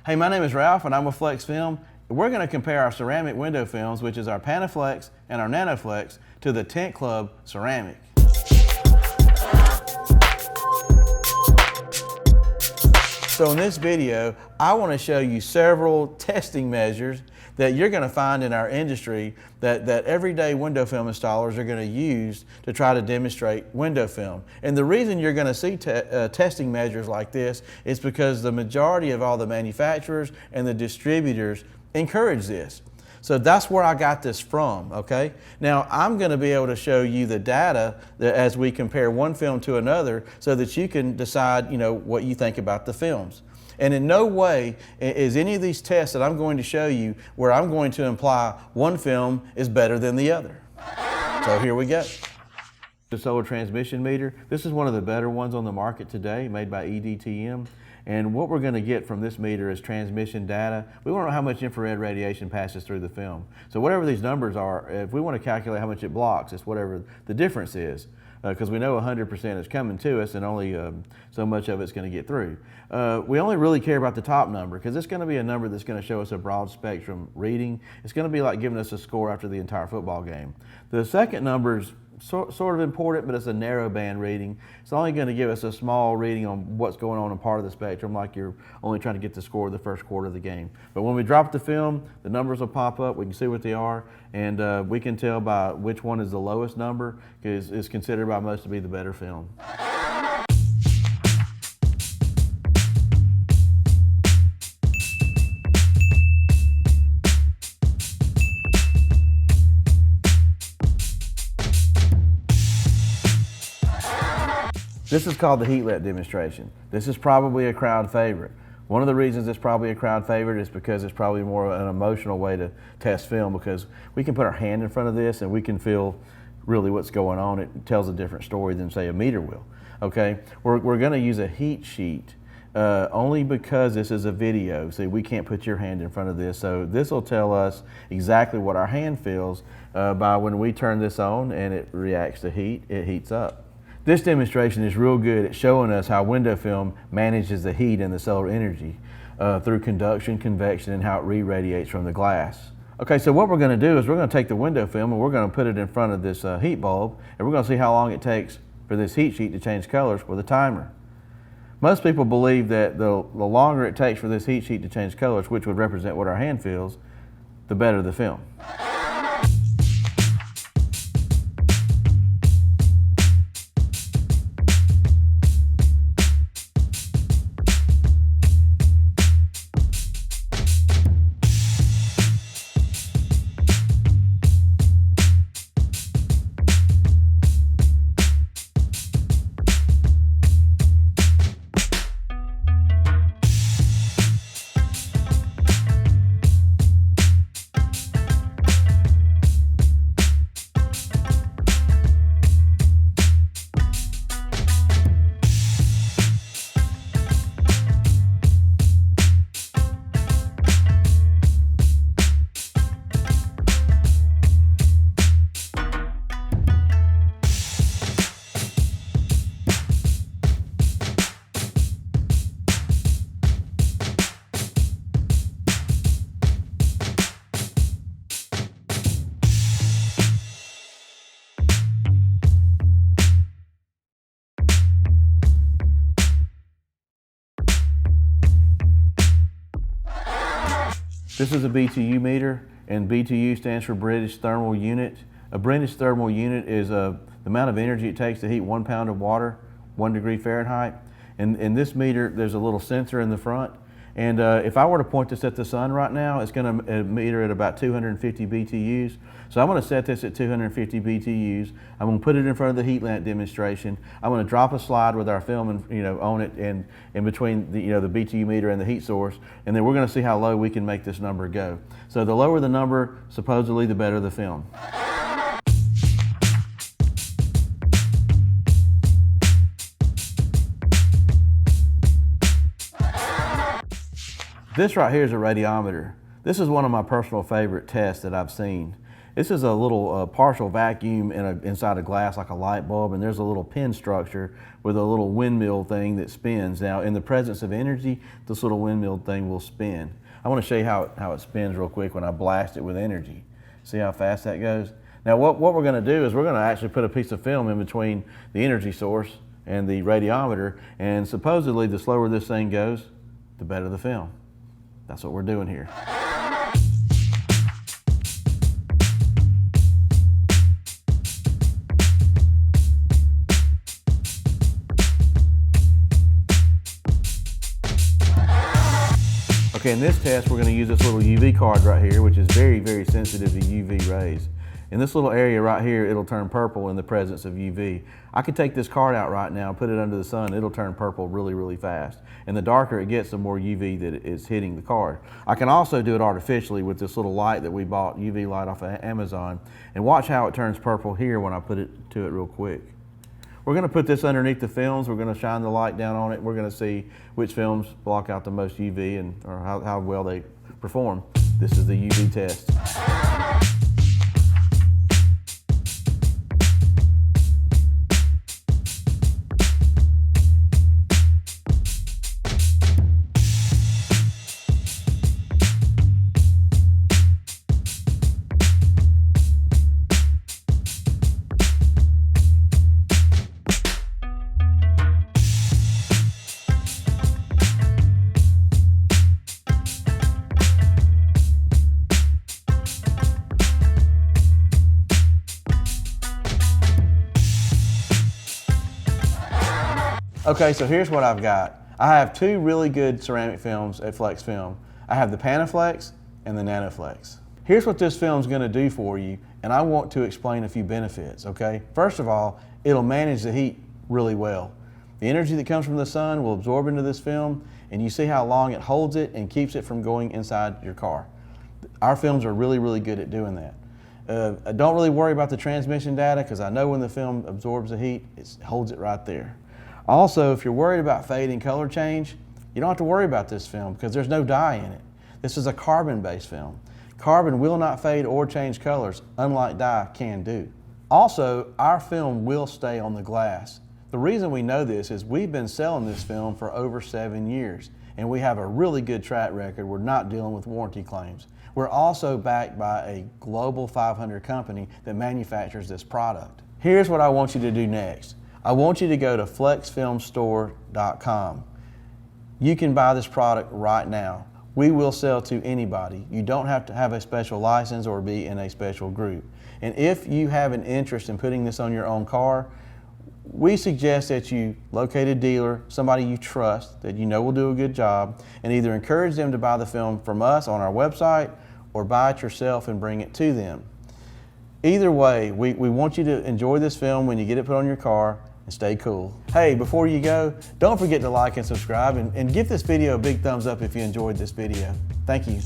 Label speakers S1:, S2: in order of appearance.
S1: Hey, my name is Ralph and I'm with Flexfilm. We're going to compare our ceramic window films, which is our Panaflex and our Nanoflex, to the Tint Club ceramic. So in this video, I want to show you several testing measures that you're going to find in our industry that everyday window film installers are going to use to try to demonstrate window film. And the reason you're going to see testing measures like this is because the majority of all the manufacturers and the distributors encourage this. So that's where I got this from, okay? Now, I'm going to be able to show you the data as we compare one film to another so that you can decide, what you think about the films. And in no way is any of these tests that I'm going to show you where I'm going to imply one film is better than the other. So here we go. The solar transmission meter. This is one of the better ones on the market today, made by EDTM. And what we're going to get from this meter is transmission data. We want to know how much infrared radiation passes through the film. So whatever these numbers are, if we want to calculate how much it blocks, it's whatever the difference is. Because we know 100% is coming to us and only so much of it's going to get through. We only really care about the top number because it's going to be a number that's going to show us a broad spectrum reading. It's going to be like giving us a score after the entire football game. The second number is sort of important, but it's a narrow band reading. It's only going to give us a small reading on what's going on in part of the spectrum, like you're only trying to get the score of the first quarter of the game. But when we drop the film, the numbers will pop up, we can see what they are, and we can tell by which one is the lowest number, because it's considered by most to be the better film. This is called the heat lamp demonstration. This is probably a crowd favorite. One of the reasons it's probably a crowd favorite is because it's probably more an emotional way to test film, because we can put our hand in front of this and we can feel really what's going on. It tells a different story than, say, a meter will. Okay, we're going to use a heat sheet only because this is a video. See, we can't put your hand in front of this, so this will tell us exactly what our hand feels by when we turn this on and it reacts to heat, it heats up. This demonstration is real good at showing us how window film manages the heat and the solar energy through conduction, convection, and how it re-radiates from the glass. Okay, so what we're going to do is we're going to take the window film and we're going to put it in front of this heat bulb, and we're going to see how long it takes for this heat sheet to change colors with a timer. Most people believe that the longer it takes for this heat sheet to change colors, which would represent what our hand feels, the better the film. This is a BTU meter, and BTU stands for British Thermal Unit. A British Thermal Unit is the amount of energy it takes to heat 1 pound of water, 1 degree Fahrenheit. And in this meter, there's a little sensor in the front. And if I were to point this at the sun right now, it's going to meter at about 250 BTUs. So I'm going to set this at 250 BTUs. I'm going to put it in front of the heat lamp demonstration. I'm going to drop a slide with our film on it and in between the BTU meter and the heat source, and then we're going to see how low we can make this number go. So the lower the number, supposedly the better the film. This right here is a radiometer. This is one of my personal favorite tests that I've seen. This is a little partial vacuum inside a glass like a light bulb, and there's a little pin structure with a little windmill thing that spins. Now, in the presence of energy, this little windmill thing will spin. I want to show you how it spins real quick when I blast it with energy. See how fast that goes? Now, what we're going to do is we're going to actually put a piece of film in between the energy source and the radiometer, and supposedly the slower this thing goes, the better the film. That's what we're doing here. Okay, in this test, we're going to use this little UV card right here, which is very, very sensitive to UV rays. In this little area right here, it'll turn purple in the presence of UV. I could take this card out right now, put it under the sun, it'll turn purple really, really fast. And the darker it gets, the more UV that is hitting the card. I can also do it artificially with this little light that we bought, UV light off of Amazon. And watch how it turns purple here when I put it to it real quick. We're going to put this underneath the films. We're going to shine the light down on it. We're going to see which films block out the most UV or how well they perform. This is the UV test. Okay, so here's what I've got. I have two really good ceramic films at Flexfilm. I have the Panaflex and the Nanoflex. Here's what this film's gonna do for you, and I want to explain a few benefits, okay? First of all, it'll manage the heat really well. The energy that comes from the sun will absorb into this film, and you see how long it holds it and keeps it from going inside your car. Our films are really, really good at doing that. I don't really worry about the transmission data because I know when the film absorbs the heat, it holds it right there. Also, if you're worried about fade and color change, you don't have to worry about this film because there's no dye in it. This is a carbon-based film. Carbon will not fade or change colors, unlike dye can do. Also, our film will stay on the glass. The reason we know this is we've been selling this film for over 7 years, and we have a really good track record. We're not dealing with warranty claims. We're also backed by a global 500 company that manufactures this product. Here's what I want you to do next. I want you to go to flexfilmstore.com. You can buy this product right now. We will sell to anybody. You don't have to have a special license or be in a special group. And if you have an interest in putting this on your own car, we suggest that you locate a dealer, somebody you trust, that you know will do a good job, and either encourage them to buy the film from us on our website or buy it yourself and bring it to them. Either way, we want you to enjoy this film when you get it put on your car and stay cool. Hey, before you go, don't forget to like and subscribe and give this video a big thumbs up if you enjoyed this video. Thank you.